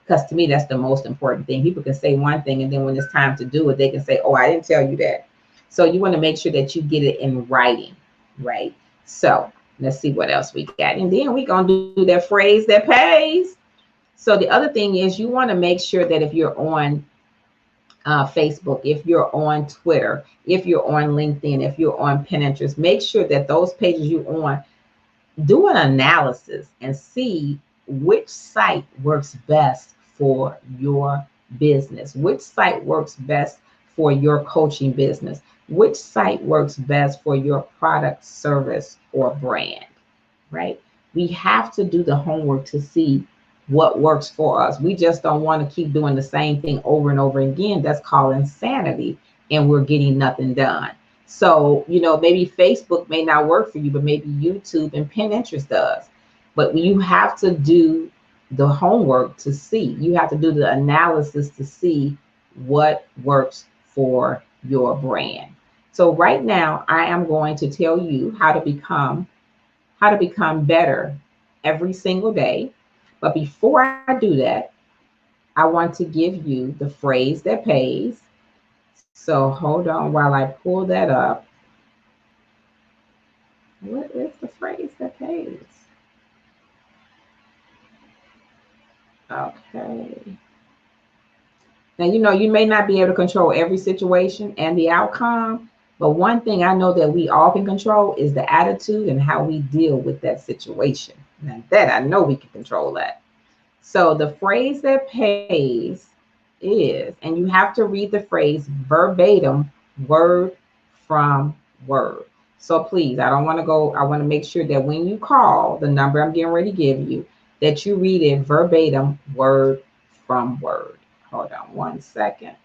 Speaker 1: Because to me, that's the most important thing. People can say one thing, and then when it's time to do it, they can say, oh, I didn't tell you that. So you want to make sure that you get it in writing, right? So let's see what else we got. And then we're going to do that phrase that pays. So the other thing is, you want to make sure that if you're on Facebook, if you're on Twitter, if you're on LinkedIn, if you're on Pinterest, make sure that those pages you're on, do an analysis and see which site works best for your business, which site works best for your coaching business, which site works best for your product, service, or brand, right? We have to do the homework to see what works for us. We just don't want to keep doing the same thing over and over again. That's called insanity, and we're getting nothing done. So, maybe Facebook may not work for you, but maybe YouTube and Pinterest does. But you have to do the homework to see. You have to do the analysis to see what works for your brand. So right now, I am going to tell you how to become better every single day. But before I do that, I want to give you the phrase that pays. So hold on while I pull that up. What is the phrase that pays? Okay. Now, you may not be able to control every situation and the outcome, but one thing I know that we all can control is the attitude and how we deal with that situation. Now that I know we can control that. So the phrase that pays is, and you have to read the phrase verbatim, word from word. So please, I want to make sure that when you call the number I'm getting ready to give you, that you read it verbatim, word from word. Hold on one second.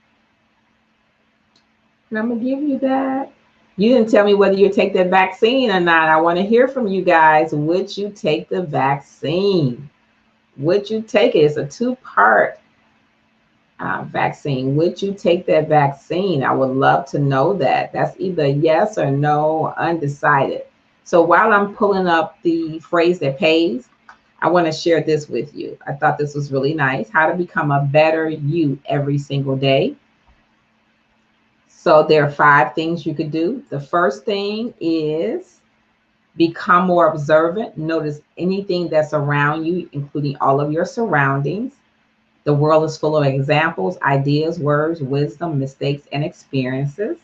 Speaker 1: And I'm going to give you that. You didn't tell me whether you take the vaccine or not. I want to hear from you guys. Would you take the vaccine? Would you take it? It's a two-part vaccine. Would you take that vaccine? I would love to know that. That's either yes or no, undecided. So while I'm pulling up the phrase that pays, I want to share this with you. I thought this was really nice. How to become a better you every single day. So there are 5 things you could do. The first thing is become more observant. Notice anything that's around you, including all of your surroundings. The world is full of examples, ideas, words, wisdom, mistakes, and experiences.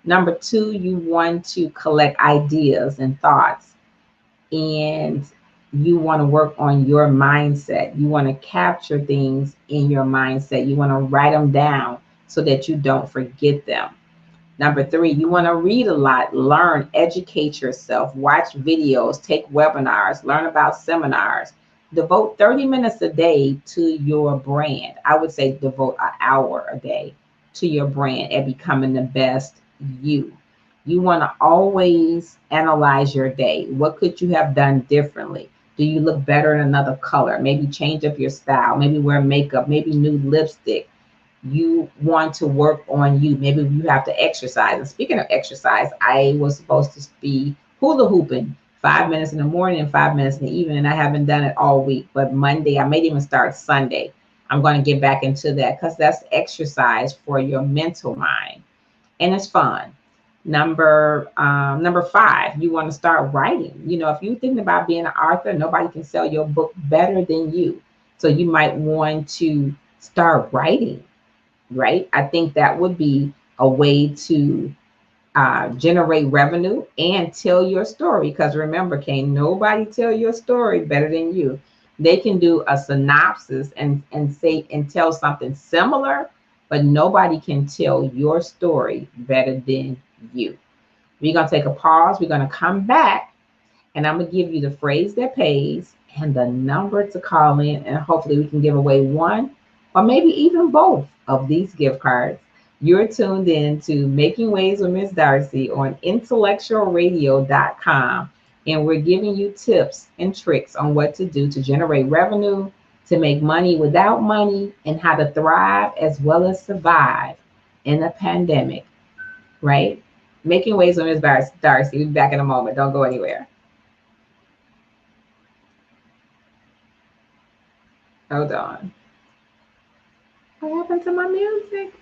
Speaker 1: Number 2, you want to collect ideas and thoughts, and you want to work on your mindset. You want to capture things in your mindset. You want to write them down so that you don't forget them. Number 3, you want to read a lot, learn, educate yourself, watch videos, take webinars, learn about seminars. Devote 30 minutes a day to your brand. I would say devote an hour a day to your brand and becoming the best you. You want to always analyze your day. What could you have done differently? Do you look better in another color? Maybe change up your style, maybe wear makeup, maybe new lipstick. You want to work on you. Maybe you have to exercise. And speaking of exercise, I was supposed to be hula hooping 5 minutes in the morning and 5 minutes in the evening. And I haven't done it all week, but Monday, I may even start Sunday. I'm going to get back into that because that's exercise for your mental mind. And it's fun. Number 5, you want to start writing. If you're thinking about being an author, nobody can sell your book better than you. So you might want to start writing, right? I think that would be a way to generate revenue and tell your story. Because remember, can't nobody tell your story better than you. They can do a synopsis and say and tell something similar, but nobody can tell your story better than you. We're going to take a pause. We're going to come back, and I'm going to give you the phrase that pays and the number to call in, and hopefully we can give away one or maybe even both of these gift cards. You're tuned in to Making Waves with Miss Darcy on intellectualradio.com, and we're giving you tips and tricks on what to do to generate revenue, to make money without money, and how to thrive as well as survive in a pandemic, right? Making Waves with Miss Darcy. We'll be back in a moment. Don't go anywhere. Hold on. What happened to my music?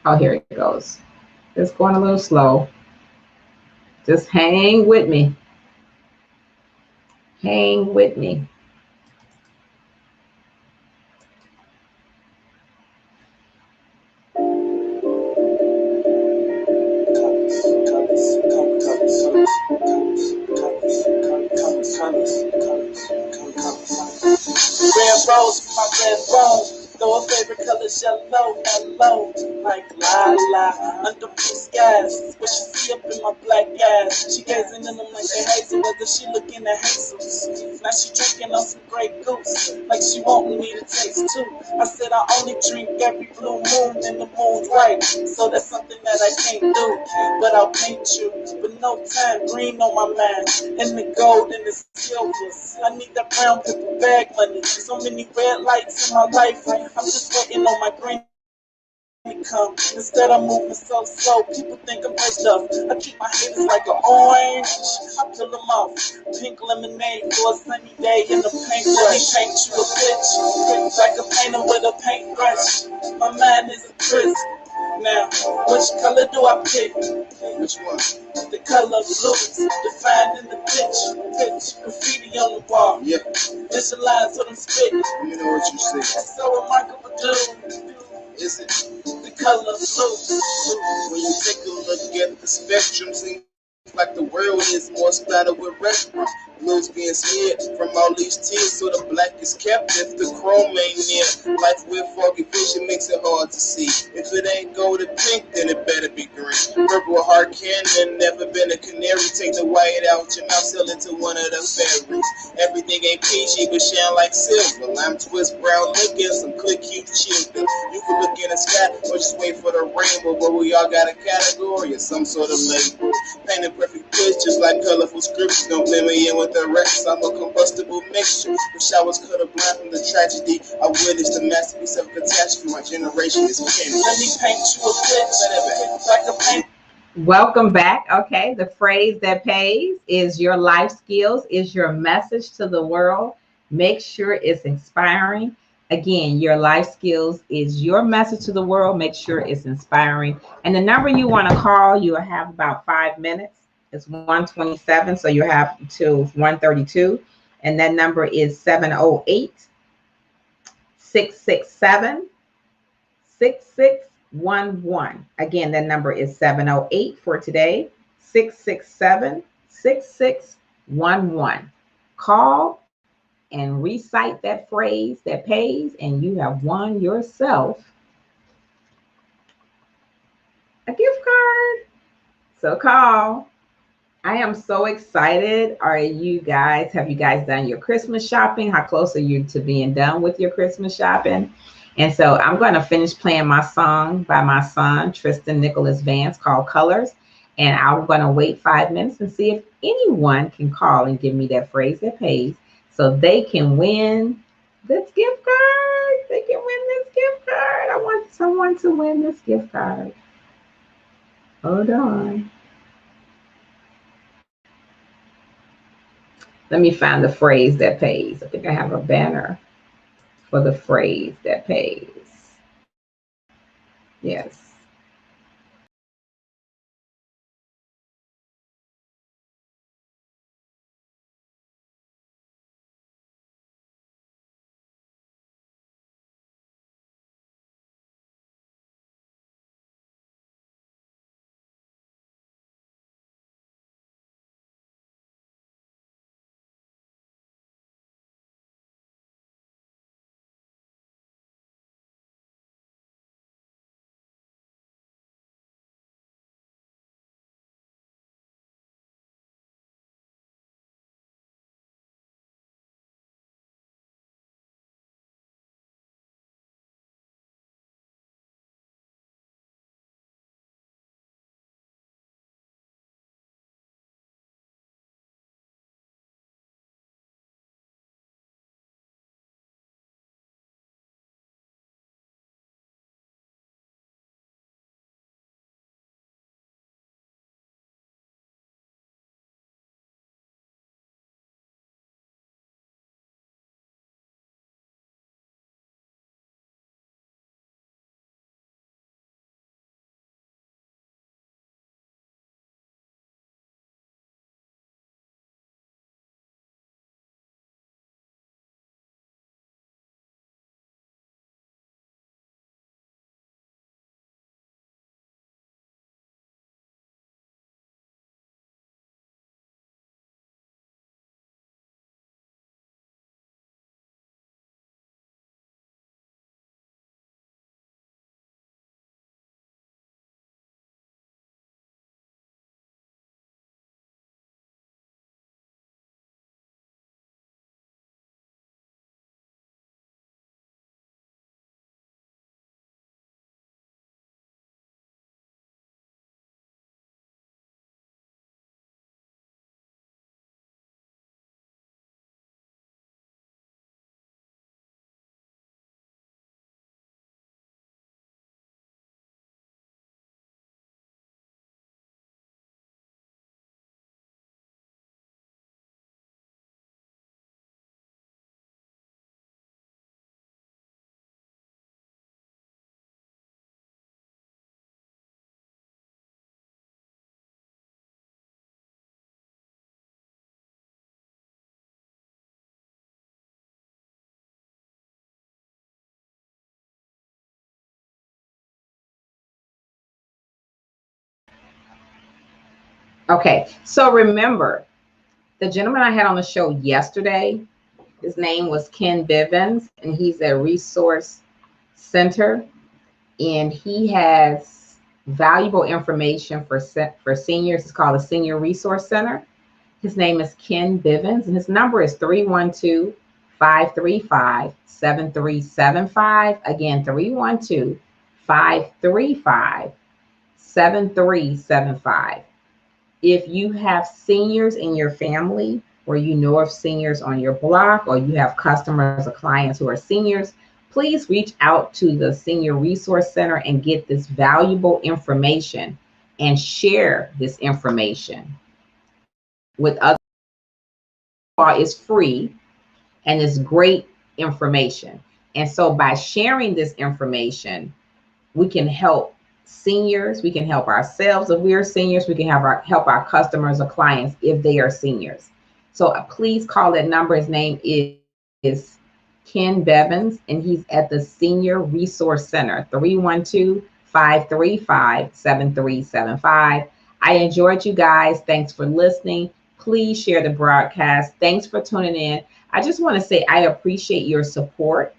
Speaker 1: Oh, here it goes. It's going a little slow. Just hang with me. Hang with me.
Speaker 10: Red rose for my red bones. Though her favorite color's yellow, mellow, like la la. Under blue skies, what she see up in my black eyes. She gazing in them like they hazel, whether she looking at Jesus. Now she drinking on some Grey Goose, like she wanting me to taste too. I said I only drink every blue moon and the moon's right, so that's something that I can't do. But I'll paint you, but no time, green on my mind, and the gold and the silver. I need that brown paper bag money. So many red lights in my life, I'm just waiting on my green to come. Instead I'm moving so slow, people think I'm great stuff. I treat my haters like an orange, I peel them off. Pink lemonade for a sunny day in the paintbrush. Paint you a bitch, like a painter with a paintbrush. My mind is a prison. Now, which color do I pick? Which one? The color blue, defined in the pitch, graffiti on the wall. Yep. Visualize what I'm spitting. You know what you say. It's so remarkable, dude. Is it? The color blue. When you take a look at the spectrum, seems like the world is more splattered with restaurants. Blues being smeared from all these tears, so the black is kept if the chrome ain't near. Life with foggy vision makes it hard to see. If it ain't gold or pink, then it better be green. Purple heart cannon, never been a canary. Take the white out your mouth, sell it to one of the fairies. Everything ain't peachy, but shine like silver. Lime twist, brown looking, some click cute children. You can look in the sky or just wait for the rainbow, but we all got a category or some sort of label. Painting perfect pictures like colorful scriptures. Don't blend me in with the rest. I'm a combustible mixture. Wish I was colorblind from the tragedy. I witnessed the masterpiece of catastrophe. My generation is finished. Let me paint you a picture like a paint.
Speaker 1: Welcome back. Okay, the phrase that pays is your life skills, is your message to the world. Make sure it's inspiring. Again, your life skills is your message to the world. Make sure it's inspiring. And the number you want to call, you will have about 5 minutes. It's 127, so you have till 132. And that number is 708-667-6611. Again, that number is 708 for today, 667-6611. Call and recite that phrase that pays, and you have won yourself a gift card. So call. I am so excited. Have you guys done your Christmas shopping? How close are you to being done with your Christmas shopping? And so I'm going to finish playing my song by my son, Tristan Nicholas Vance, called Colors. And I'm going to wait 5 minutes and see if anyone can call and give me that phrase that pays so they can win this gift card. They can win this gift card. I want someone to win this gift card. Hold on. Let me find the phrase that pays. I think I have a banner for the phrase that pays. Yes. Okay, so remember, the gentleman I had on the show yesterday, his name was Ken Bivens, and he's a resource center, and he has valuable information for seniors. It's called a Senior Resource Center. His name is Ken Bivens, and his number is 312-535-7375. Again, 312-535-7375. If you have seniors in your family, or you know of seniors on your block, or you have customers or clients who are seniors, please reach out to the Senior Resource Center and get this valuable information and share this information with others. It's free and it's great information. And so by sharing this information, we can help seniors, we can help ourselves if we are seniors, we can help our customers or clients if they are seniors. So please call that number. His name is Ken Bevins, and he's at the Senior Resource Center, 312-535-7375. I enjoyed you guys. Thanks for listening. Please share the broadcast. Thanks for tuning in. I just want to say I appreciate your support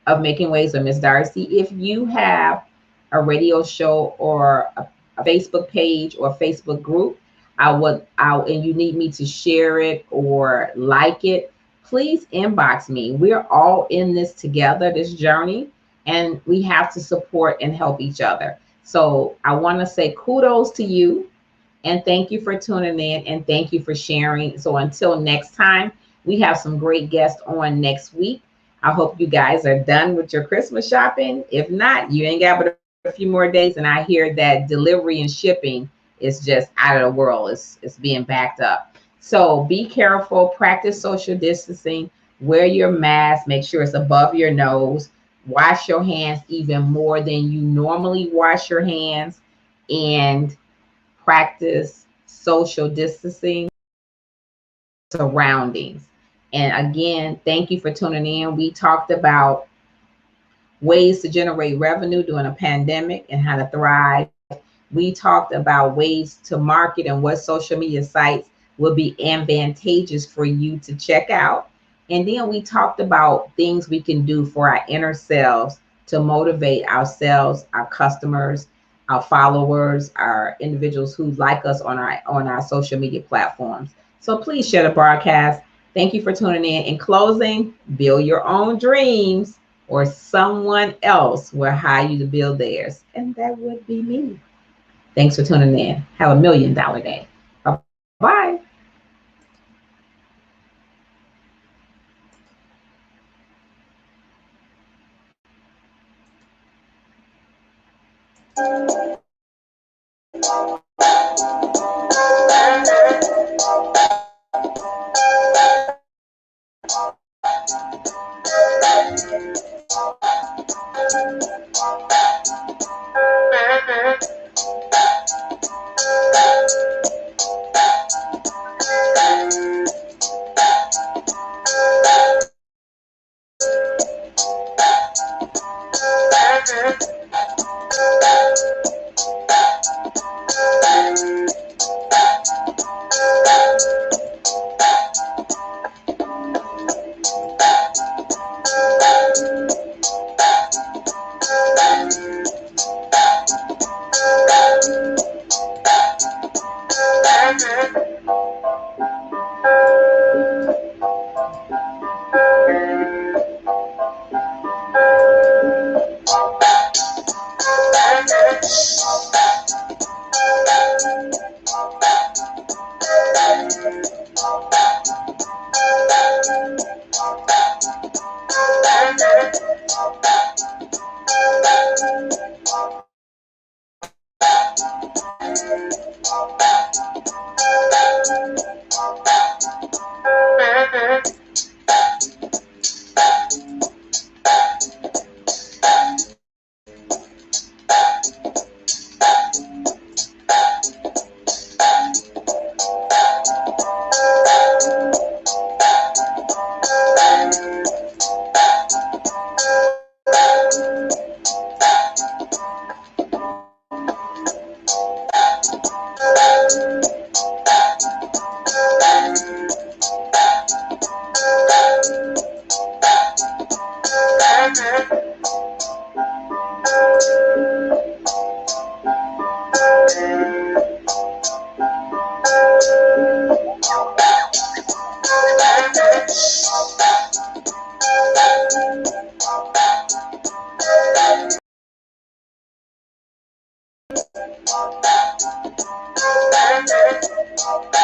Speaker 1: of Making Waves with Miss Darcy. If you have a radio show or a Facebook page or Facebook group, and you need me to share it or like it, please inbox me. We're all in this together, this journey, and we have to support and help each other. So I want to say kudos to you, and thank you for tuning in, and thank you for sharing. So until next time, we have some great guests on next week. I hope you guys are done with your Christmas shopping. If not, you ain't got but a few more days, and I hear that delivery and shipping is just out of the world. It's being backed up. So be careful, practice social distancing, wear your mask, make sure it's above your nose, wash your hands even more than you normally wash your hands, and practice social distancing surroundings. And again, thank you for tuning in. We talked about ways to generate revenue during a pandemic and how to thrive. We talked about ways to market and what social media sites will be advantageous for you to check out. And then we talked about things we can do for our inner selves to motivate ourselves, our customers, our followers, our individuals who like us on our social media platforms. So please share the broadcast. Thank you for tuning in. In closing, build your own dreams, or someone else will hire you to build theirs. And that would be me. Thanks for tuning in. Have $1 million day. Bye-bye.
Speaker 2: Bye.